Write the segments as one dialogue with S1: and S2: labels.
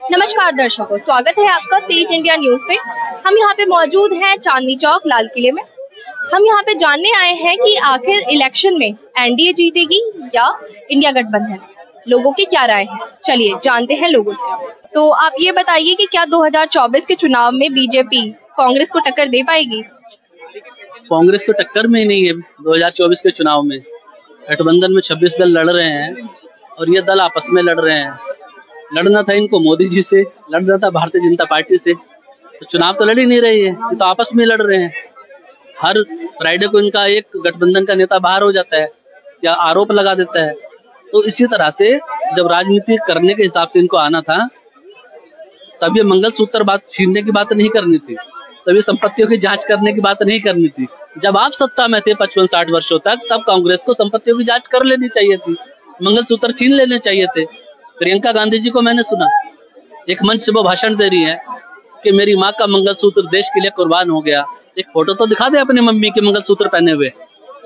S1: नमस्कार दर्शकों, स्वागत है आपका तेज इंडिया न्यूज पे। हम यहाँ पे मौजूद हैं चांदनी चौक लाल किले में। हम यहाँ पे जानने आए हैं कि आखिर इलेक्शन में एनडीए जीतेगी या इंडिया गठबंधन, लोगों की क्या राय है। चलिए जानते हैं लोगों से। तो आप ये बताइए कि क्या 2024 के चुनाव में बीजेपी कांग्रेस को टक्कर दे पाएगी?
S2: कांग्रेस तो टक्कर में ही नहीं है। 2024 के चुनाव में गठबंधन में 26 दल लड़ रहे हैं और ये दल आपस में लड़ रहे हैं। लड़ना था इनको मोदी जी से, लड़ना था भारतीय जनता पार्टी से, तो चुनाव तो लड़ ही नहीं रही है, ये तो आपस में लड़ रहे हैं। हर फ्राइडे को इनका एक गठबंधन का नेता बाहर हो जाता है या आरोप लगा देता है। तो इसी तरह से जब राजनीति करने के हिसाब से इनको आना था, तब ये मंगलसूत्र बात छीनने की बात नहीं करनी थी, तभी संपत्तियों की जांच करने की बात नहीं करनी थी। जब आप सत्ता में थे 55-60 वर्षों तक, तब कांग्रेस को संपत्तियों की जांच कर लेनी चाहिए थी, मंगलसूत्र छीन लेने चाहिए थे। प्रियंका गांधी जी को मैंने सुना एक मंच से वो भाषण दे रही है कि मेरी माँ का मंगलसूत्र देश के लिए कुर्बान हो गया। एक फोटो तो दिखा दे अपनी मम्मी के मंगलसूत्र पहने हुए,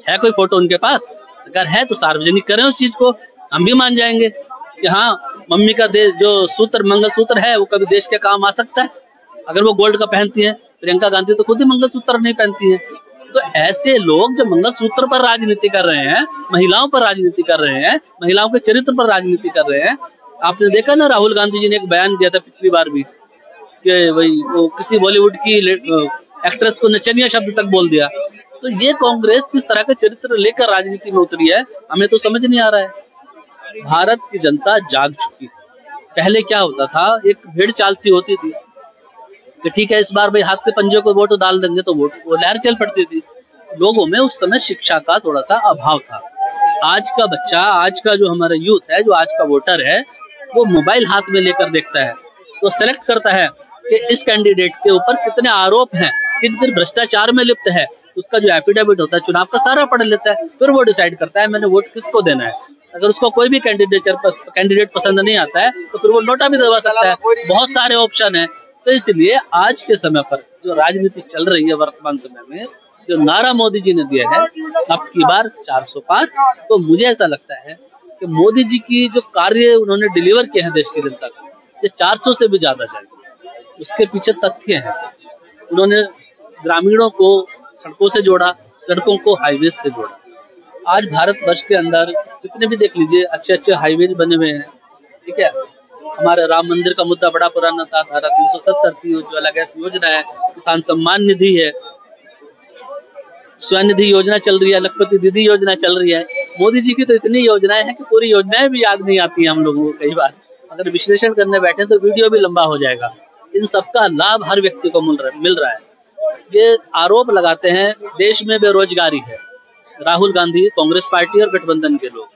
S2: है कोई फोटो उनके पास? अगर है तो सार्वजनिक करें उस चीज को, हम भी मान जाएंगे कि हाँ मम्मी का जो सूत्र मंगलसूत्र है वो कभी देश के काम आ सकता है। अगर वो गोल्ड का पहनती है, प्रियंका गांधी तो खुद ही मंगलसूत्र नहीं पहनती है। तो ऐसे लोग जो मंगलसूत्र पर राजनीति कर रहे हैं, महिलाओं पर राजनीति कर रहे हैं, महिलाओं के चरित्र पर राजनीति कर रहे हैं। आपने देखा ना, राहुल गांधी जी ने एक बयान दिया था पिछली बार भी कि वही वो किसी बॉलीवुड की एक्ट्रेस को नचनिया शब्द तक बोल दिया। तो ये कांग्रेस किस तरह का चरित्र लेकर राजनीति में उतरी है, हमें तो समझ नहीं आ रहा है। भारत की जनता जाग चुकी है। पहले क्या होता था, एक भेड़ चाल सी होती थी कि ठीक है इस बार भाई हाथ के पंजे को वोट डाल देंगे तो वोट वो लहर चल पड़ती थी। लोगों में उस समय शिक्षा का थोड़ा सा अभाव था। आज का बच्चा, आज का जो हमारा यूथ है, जो आज का वोटर है, वो मोबाइल हाथ में लेकर देखता है, तो सेलेक्ट करता है कि इस कैंडिडेट के ऊपर कितने आरोप हैं, कितने भ्रष्टाचार में लिप्त है। उसका जो एफिडेविट होता है चुनाव का सारा पढ़ लेता है, फिर वो डिसाइड करता है मैंने वोट किसको देना है। अगर उसको कोई भी कैंडिडेट पसंद नहीं आता है तो फिर वो नोटा भी दबा सकता है। बहुत सारे ऑप्शन है। तो इसलिए आज के समय पर जो राजनीति चल रही है वर्तमान समय में, जो नारा मोदी जी ने दिया है अब की बार 400 पार, तो मुझे ऐसा लगता है कि मोदी जी की जो कार्य उन्होंने डिलीवर किए हैं देश की जनता को, ये 400 से भी ज्यादा जाएंगे। उसके पीछे तथ्य हैं। उन्होंने ग्रामीणों को सड़कों से जोड़ा, सड़कों को हाईवे से जोड़ा। आज भारतवर्ष के अंदर जितने भी देख लीजिए अच्छे अच्छे हाईवे बने हुए हैं, ठीक है। हमारे राम मंदिर का मुद्दा बड़ा पुराना था, धारा 370 थी, उज्ज्वला गैस योजना है, किसान सम्मान निधि है, स्वनिधि योजना चल रही है, लखपति दीदी योजना चल रही है। मोदी जी की तो इतनी योजनाएं हैं कि पूरी योजनाएं भी याद नहीं आती हैं हम लोगों को। कई बार अगर विश्लेषण करने बैठे तो वीडियो भी लंबा हो जाएगा। इन सबका लाभ हर व्यक्ति को मिल रहा है। ये आरोप लगाते हैं देश में बेरोजगारी है, राहुल गांधी, कांग्रेस पार्टी और गठबंधन के लोग।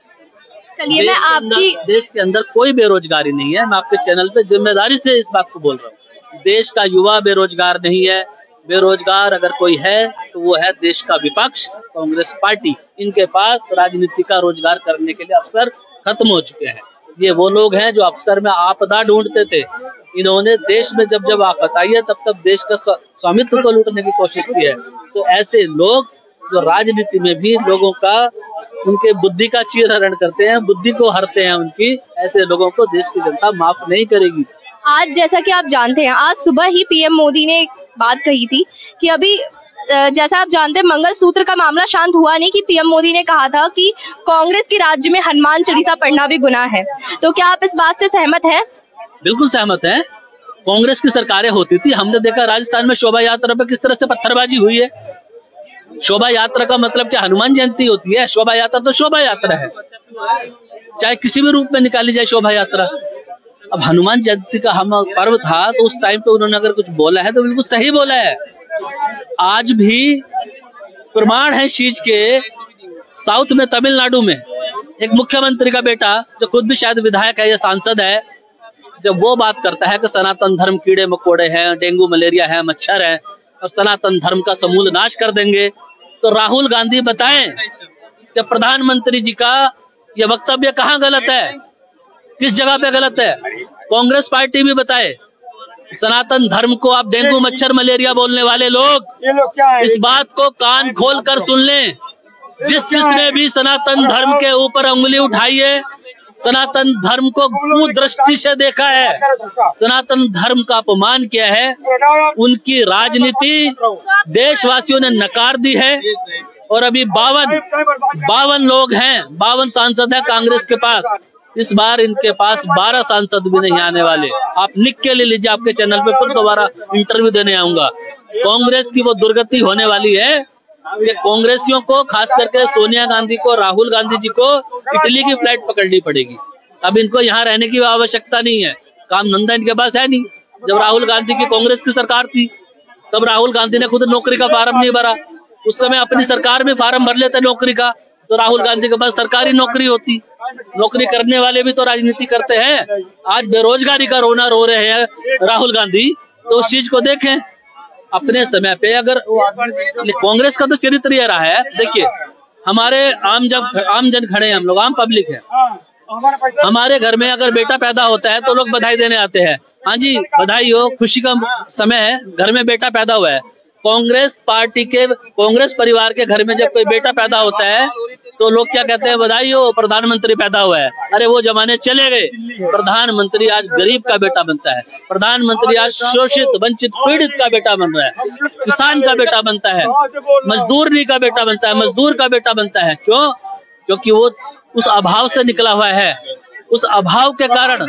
S1: चलिए मैं आपकी
S2: देश के अंदर कोई बेरोजगारी नहीं है। मैं आपके चैनल पे जिम्मेदारी से इस बात को बोल रहा हूँ। देश का युवा बेरोजगार नहीं है। बेरोजगार अगर कोई है तो वो है देश का विपक्ष, कांग्रेस पार्टी। इनके पास राजनीति का रोजगार करने के लिए अवसर खत्म हो चुके हैं। ये वो लोग हैं जो अवसर में आपदा ढूंढते थे। इन्होंने देश में जब जब आफत आई है तब देश का स्वामित्व को लूटने की कोशिश की है। तो ऐसे लोग जो राजनीति में भी लोगों का, उनके बुद्धि का चीरहरण करते हैं, बुद्धि को हरते हैं उनकी, ऐसे लोगों को देश की जनता माफ नहीं करेगी।
S1: आज जैसा कि आप जानते हैं, आज सुबह ही पीएम मोदी ने बात कही थी कि अभी जैसा आप जानते हैं मंगलसूत्र का मामला शांत हुआ नहीं, कि पीएम मोदी ने कहा था कि कांग्रेस के राज्य में हनुमान चालीसा पढ़ना भी गुनाह है। तो क्या आप इस बात से सहमत हैं?
S2: बिल्कुल सहमत है। कांग्रेस की सरकारें होती थी, हमने देखा राजस्थान में शोभा यात्रा पर किस तरह से पत्थरबाजी हुई है। शोभा यात्रा का मतलब क्या हनुमान जयंती होती है? शोभा यात्रा तो शोभा यात्रा है, चाहे किसी भी रूप में निकाली जाए शोभा यात्रा। अब हनुमान जयंती का हम पर्व था तो उस टाइम पे उन्होंने अगर कुछ बोला है तो बिल्कुल सही बोला है। आज भी प्रमाण है इस चीज के। साउथ में, तमिलनाडु में एक मुख्यमंत्री का बेटा जो खुद शायद विधायक है या सांसद है, जब वो बात करता है कि सनातन धर्म कीड़े मकोड़े हैं, डेंगू मलेरिया है, मच्छर है और सनातन धर्म का समूल नाश कर देंगे, तो राहुल गांधी बताएं जब प्रधानमंत्री जी का यह वक्तव्य कहाँ गलत है, किस जगह पे गलत है। कांग्रेस पार्टी भी बताए सनातन धर्म को आप डेंगू मच्छर मलेरिया बोलने वाले लोग इस बात को कान खोल कर सुन लें। जिसने भी सनातन धर्म के ऊपर उंगली उठाई है, सनातन धर्म को कुदृष्टि से देखा है, सनातन धर्म का अपमान किया है। उनकी राजनीति देशवासियों ने नकार दी है। और अभी 52 लोग हैं, 52 सांसद हैं कांग्रेस के पास। इस बार इनके पास 12 सांसद भी नहीं आने वाले। आप लिख के ले लीजिए, आपके चैनल पे फिर दोबारा इंटरव्यू देने आऊंगा। कांग्रेस की वो दुर्गति होने वाली है कि कांग्रेसियों को, खास करके सोनिया गांधी को, राहुल गांधी जी को इटली की फ्लाइट पकड़नी पड़ेगी। अब इनको यहाँ रहने की आवश्यकता नहीं है, काम धंधा इनके पास है नहीं। जब राहुल गांधी की कांग्रेस की सरकार थी तब राहुल गांधी ने खुद नौकरी का फार्म नहीं भरा। उस समय अपनी सरकार में फार्म भर लेते नौकरी का, तो राहुल गांधी के पास सरकारी नौकरी होती। नौकरी करने वाले भी तो राजनीति करते हैं। आज बेरोजगारी का रोना रो रहे हैं राहुल गांधी, तो उस चीज को देखें अपने समय पे। अगर कांग्रेस का तो चरित्र ये रहा है, देखिए हमारे आम जन खड़े हैं, हम लोग आम पब्लिक है। हमारे घर में अगर बेटा पैदा होता है तो लोग बधाई देने आते हैं, हाँ जी बधाई हो, खुशी का समय है, घर में बेटा पैदा हुआ है। कांग्रेस पार्टी के, कांग्रेस परिवार के घर में जब कोई बेटा पैदा होता है तो लोग क्या कहते हैं, बधाई हो प्रधानमंत्री पैदा हुआ है। अरे वो जमाने चले गए। प्रधानमंत्री आज गरीब का बेटा बनता है, प्रधानमंत्री आज शोषित वंचित पीड़ित का बेटा बन रहा है, किसान का बेटा बनता है, मजदूरनी का बेटा बनता है, मजदूर का बेटा बनता है। क्यों? क्योंकि वो उस अभाव से निकला हुआ है। उस अभाव के कारण,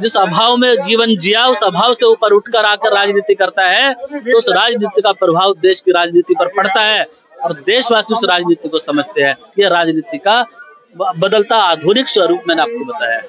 S2: जिस अभाव में जीवन जिया, उस अभाव से ऊपर उठकर आकर राजनीति करता है, तो उस राजनीति का प्रभाव देश की राजनीति पर पड़ता है और देशवासी उस राजनीति को समझते हैं। यह राजनीति का बदलता आधुनिक स्वरूप मैंने आपको बताया है।